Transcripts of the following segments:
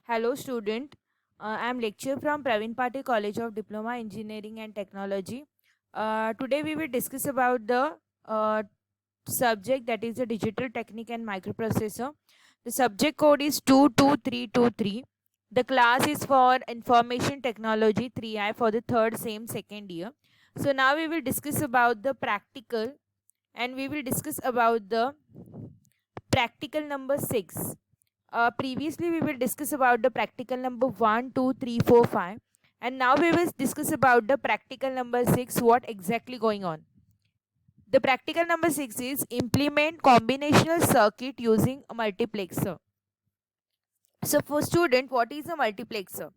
Hello, student. I am lecturer from Praveen Patil College of Diploma Engineering and Technology. Today we will discuss about the subject that is the digital technique and microprocessor. The subject code is 22323. The class is for information technology 3I for the third same second year. So now we will discuss about the practical, and we will discuss about the practical number 6. Previously, we will discuss about the practical number 1, 2, 3, 4, 5, and now we will discuss about the practical number 6, what exactly going on. The practical number 6 is implement combinational circuit using a multiplexer. So, for student, what is a multiplexer?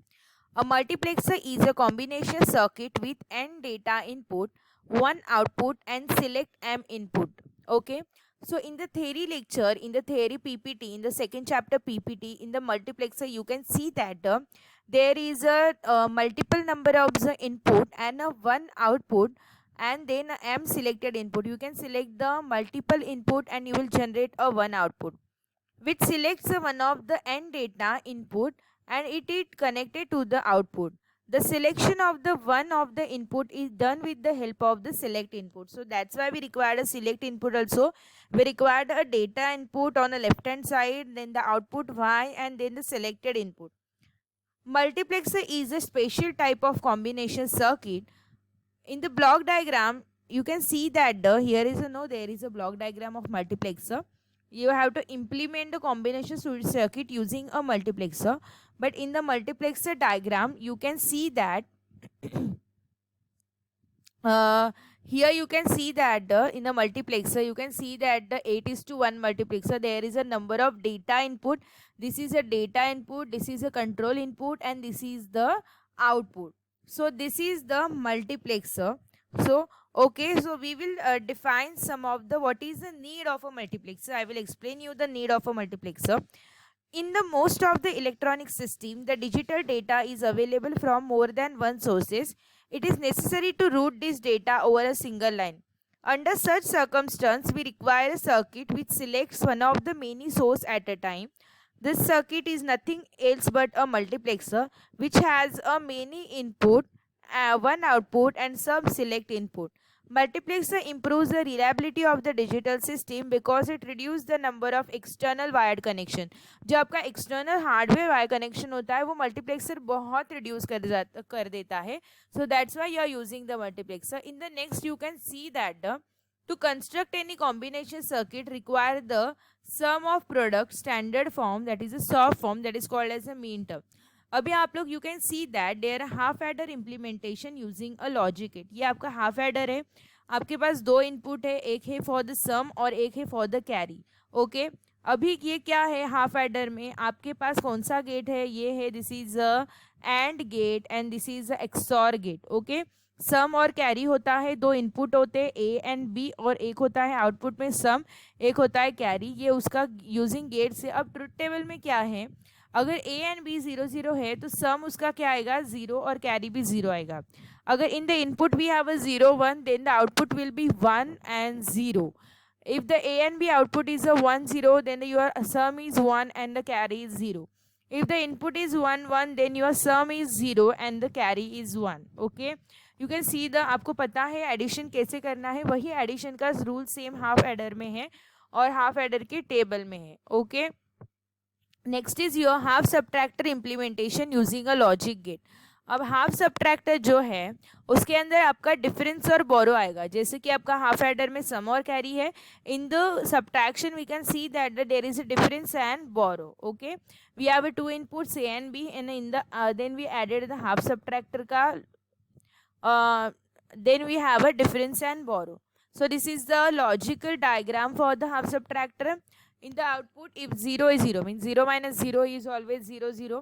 A multiplexer is a combination circuit with n data input, one output, and select m input. Okay. So in the theory lecture, in the theory PPT, in the second chapter PPT, in the multiplexer, you can see that there is a multiple number of the input and a one output, and then a m selected input. You can select the multiple input and you will generate a one output, which selects one of the n data input and it is connected to the output. The selection of the one of the input is done with the help of the select input. So that's why we require a select input also. We require a data input on the left hand side, then the output y, and then the selected input. Multiplexer is a special type of combination circuit. In the block diagram, you can see that here is there is a block diagram of multiplexer. You have to implement the combination circuit using a multiplexer, but in the multiplexer diagram you can see that here you can see that in the multiplexer you can see that the 8:1 multiplexer, there is a number of data input. This is a data input, this is a control input, and this is the output. So this is the multiplexer. So okay, so we will define some of the what is the need of a multiplexer. I will explain you the need of a multiplexer. In the most of the electronic system, the digital data is available from more than one sources. It is necessary to route this data over a single line. Under such circumstance, we require a circuit which selects one of the many sources at a time. This circuit is nothing else but a multiplexer which has a many input, one output, and some select input. Multiplexer improves the reliability of the digital system because it reduces the number of external wired connection. जो आपका external hardware wire connection होता है वो multiplexer बहुत reduce कर देता है. So that's why you are using the multiplexer. In the next you can see that to construct any combination circuit require the sum of product standard form, that is a soft form, that is called as a mean-term. अभी आप लोग you can see that there half adder implementation using a logic gate. ये आपका half adder है. आपके पास दो input है, एक है फॉर द सम और एक है फॉर द कैरी. ओके, अभी ये क्या है हाफ एडर में आपके पास कौन सा गेट है? ये है, this is a and gate and this is a XOR gate. Okay, sum और कैरी होता है, दो इनपुट होते हैं ए एंड बी, और एक होता है आउटपुट में सम, एक होता है कैरी. ये उसका यूजिंग गेट से. अब ट्रुथ टेबल में क्या है, अगर ए एंड बी 0 0 है तो सम उसका क्या आएगा? 0, और कैरी भी 0 आएगा. अगर in the input we have a 0 1, then the output will be 1 and 0. If the A and B output is a 1 0, then your sum is 1 and the carry is 0. If the input is 1 1, then your sum is 0 and the carry is 1. Okay, you can see the, आपको पता है addition कैसे करना है. वही addition का rule same half adder में है और हाफ एडर के टेबल में है. Okay, next is your half subtractor implementation using a logic gate. अब हाफ सब्ट्रैक्टर जो है उसके अंदर आपका डिफरेंस और बोरो आएगा. जैसे कि आपका हाफ एडर में सम और कैरी है, in the subtraction we can see that there is a difference and borrow. Okay, we have two inputs A and B, and in the then we added the half subtractor का, then we have a difference and borrow. So this is the logical diagram for the half subtractor. In the output, if 0 is 0, means 0 minus 0 is always 0 0.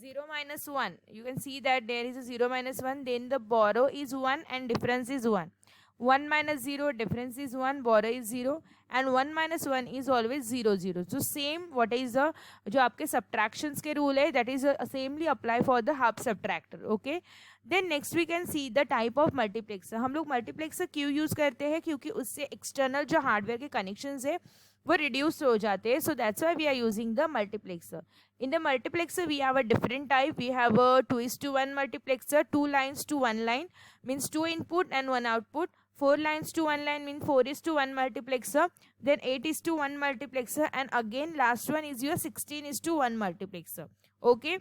0 minus 1, you can see that there is a 0 minus 1, then the borrow is 1 and difference is 1. 1 minus 0, difference is 1, borrow is 0, and 1 minus 1 is always 0 0. So same what is the जो आपके subtractions के rule है, that is samely apply for the half subtractor. Okay, then next we can see the type of multiplexer. हम लोग multiplexer क्यों use करते हैं? क्योंकि उससे external जो hardware के connections है वो रिड्यूस हो जाते हैं. So that's why we are using the multiplexer. In the multiplexer, we have a different type. We have a 2:1 multiplexer, 2 lines to 1 line, means 2 input and 1 output. 4 lines to 1 line means 4:1 multiplexer. Then 8:1 multiplexer, and again last one is your 16:1 multiplexer. Okay.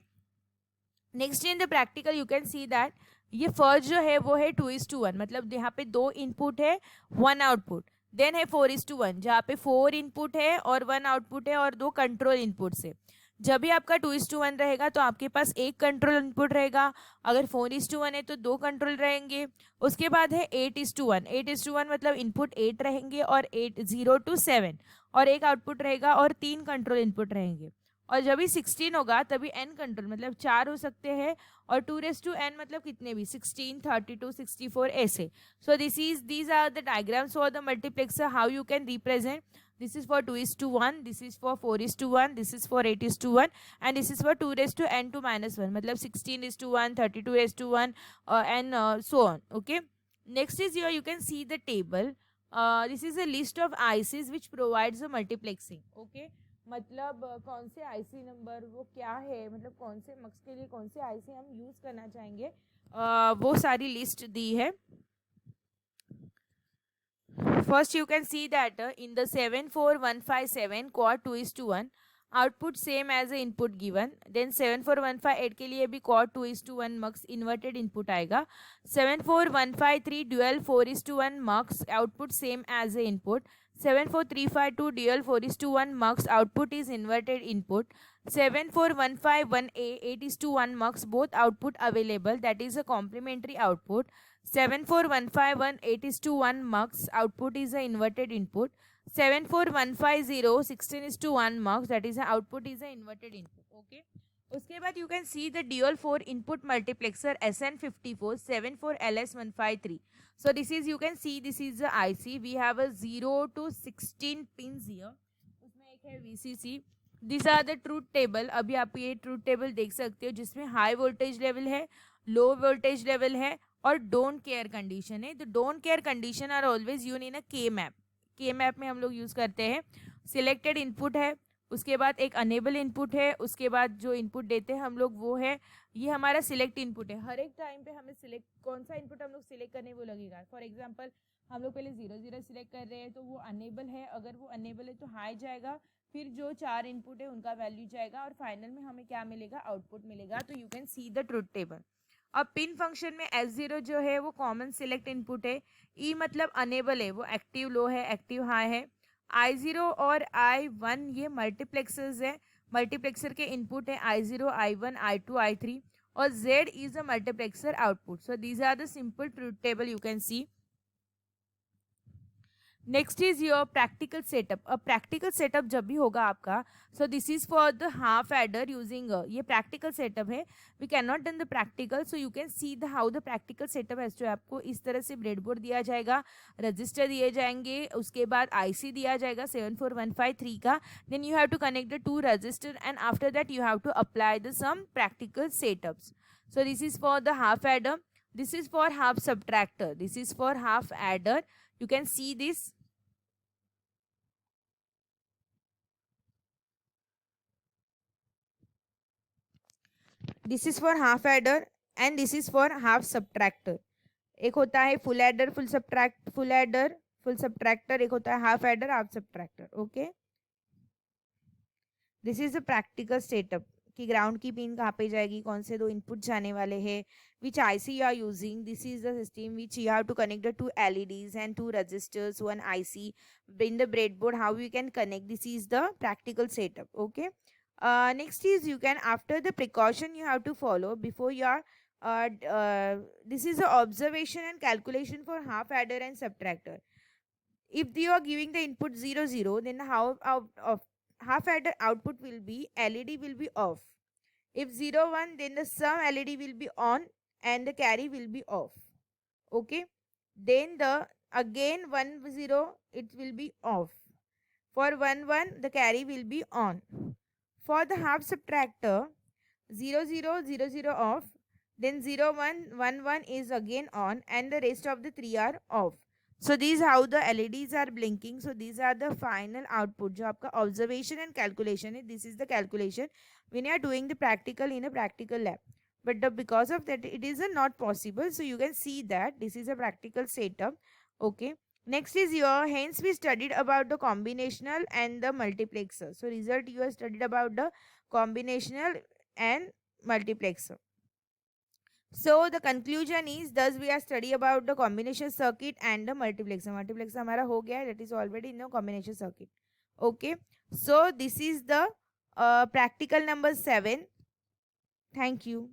Next in the practical you can see that ये first जो है वो है 2:1, मतलब यहाँ पे 2 input है 1 output. Then है 4:1 जहाँ पे 4 इनपुट है और 1 आउटपुट है और 2 कंट्रोल इनपुट है. जब भी आपका 2:1 रहेगा तो आपके पास एक कंट्रोल इनपुट रहेगा. अगर 4:1 है तो 2 कंट्रोल रहेंगे. उसके बाद है 8:1. 8:1 मतलब इनपुट 8 रहेंगे और 8 0 to 7 और एक आउटपुट रहेगा और 3 कंट्रोल इनपुट रहेंगे. और जब भी 16 होगा तभी n कंट्रोल मतलब 4 हो सकते हैं और 2n मतलब कितने भी 16, 32, 64 ऐसे. सो these are the diagrams for the multiplexer, how you can represent. This is for 2:1, this is for 4:1, this is for 8:1, and this is for 2n to -1 मतलब 16:1, 32:1 and so on. Okay. Next is here you can see the table. This is a list of ICs which provides the multiplexing. Okay. मतलब कौन से IC number वो क्या है, मतलब कौन से मक्स के लिए कौन से आईसी हम यूज करना चाहेंगे, वो सारी लिस्ट दी है. First you can see that in the 74157 quad 2:1 output same as A input given. Then 74158 के लिए भी quad 2:1 मक्स इन्वर्टेड इनपुट आएगा. 74153 dual 4:1 mux output same as A input. 74352 dual 4:1 mux output is inverted input. 74151A 8:1 mux both output available, that is a complementary output. 74151 8:1 mux output is a inverted input. 74150 16:1 mux, that is a output is a inverted input. Okay. उसके बाद you can see the dual 4 input multiplexer SN54 74LS153. So this is, you can see this is the IC. We have a 0 to 16 pins here. उसमें एक है VCC. These are the truth table. अभी आप ये truth table देख सकते हो जिसमें हाई वोल्टेज लेवल है, लो वोल्टेज लेवल है और डोंट केयर कंडीशन है. तो don't care condition are always use in a K map. के मैप में हम लोग यूज़ करते हैं. सिलेक्टेड इनपुट है, उसके बाद एक अनेबल इनपुट है, उसके बाद जो इनपुट देते हैं हम लोग वो है, ये हमारा सिलेक्ट इनपुट है. हर एक टाइम पे हमें सिलेक्ट कौन सा इनपुट हम लोग सिलेक्ट करने वो लगेगा. फॉर एग्जांपल हम लोग पहले 0 सिलेक्ट कर रहे हैं तो वो अनेबल है, अगर वो अनेबल है तो हाई जाएगा, फिर जो 4 इनपुट है उनका वैल्यू जाएगा और फाइनल में हमें क्या मिलेगा, आउटपुट मिलेगा. तो you can see the truth table. अब पिन फंक्शन में S0 जो है वो कॉमन सिलेक्ट इनपुट है. ई मतलब अनेबल है, वो एक्टिव लो है, एक्टिव हाई है. I0 और I1 ये मल्टीप्लेक्सर्स है. मल्टीप्लेक्सर के इनपुट है I0, I1, I2, I3 और Z is a multiplexer output. So these are the simple truth table you can see. Next is your practical setup. अब practical setup जब भी होगा आपका, so this is for the half adder using, ये practical setup है. We can not done the practical, so you can see the how the practical setup है. आपको इस तरह से ब्रेडबोर्ड दिया जाएगा, रजिस्टर दिए जाएंगे, उसके बाद आईसी दिया जाएगा 74153 का. Then you have to connect the 2 register and after that you have to apply the some practical setups. So this is for the half adder. This is for half subtractor. This is for half adder. You can see this. This is for half adder and this is for half subtractor. एक होता है full adder, full adder, full subtractor. एक होता है half adder, half subtractor. Okay. This is a practical setup. कि ground की pin कहाँ पे जाएगी, कौन से 2 इनपुट जाने वाले हैं, विच IC you are using. This is the system which you have to connect the 2 LEDs and 2 resistors, 1 IC. In the breadboard, how you can connect. This is the practical setup. Okay. Next is you can, after the precaution you have to follow before you are this is the observation and calculation for half adder and subtractor. If you are giving the input 0 0, then how of half adder output will be, LED will be off. If 0 1, then the sum LED will be on and the carry will be off. Okay. Then the again 1 0 it will be off. For 1 1 the carry will be on. For the half subtractor, 0 0 0 0 off, then 0 1 1 1 is again on and the rest of the 3 are off. So these how the LEDs are blinking. So these are the final output. जो आपका observation and calculation है. This is the calculation when you are doing the practical in a practical lab. But because of that it is not possible. So you can see that this is a practical setup. Okay. Next is your, hence we studied about the combinational and the multiplexer. So result you have studied about the combinational and multiplexer. So the conclusion is, thus we are study about the combination circuit and the multiplexer. Multiplexer हमारा हो गया, that is already in the combination circuit. Okay. So this is the practical number 7. Thank you.